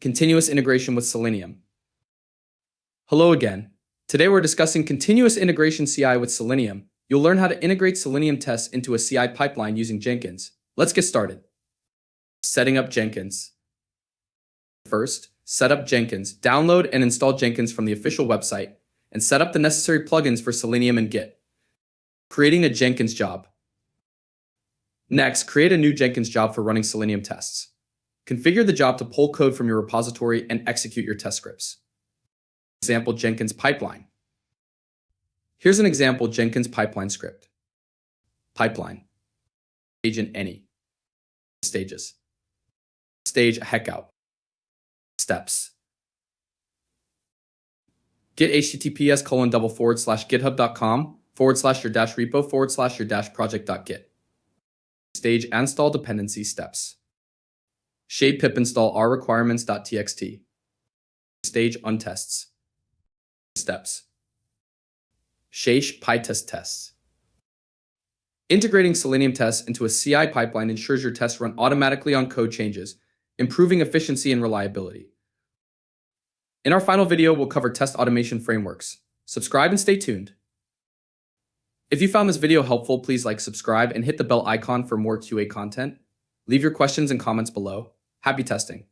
Continuous integration with Selenium. Hello again. Today we're discussing continuous integration CI with Selenium. You'll learn how to integrate Selenium tests into a CI pipeline using Jenkins. Let's get started. Setting up Jenkins. First, set up Jenkins. Download and install Jenkins from the official website and set up the necessary plugins for Selenium and Git. Creating a Jenkins job. Next, create a new Jenkins job for running Selenium tests. Configure the job to pull code from your repository and execute your test scripts. Example Jenkins pipeline. Here's an example Jenkins pipeline script. Pipeline. Agent any. Stages. Stage a heckout. Steps. Git https://github.com/your-repo/your-project.git. Stage install dependency steps. Shape pip install r requirements.txt. Stage untests. Steps. Shaish pytest tests. Integrating Selenium tests into a CI pipeline ensures your tests run automatically on code changes, improving efficiency and reliability. In our final video, we'll cover test automation frameworks. Subscribe and stay tuned. If you found this video helpful, please like, subscribe, and hit the bell icon for more QA content. Leave your questions and comments below. Happy testing.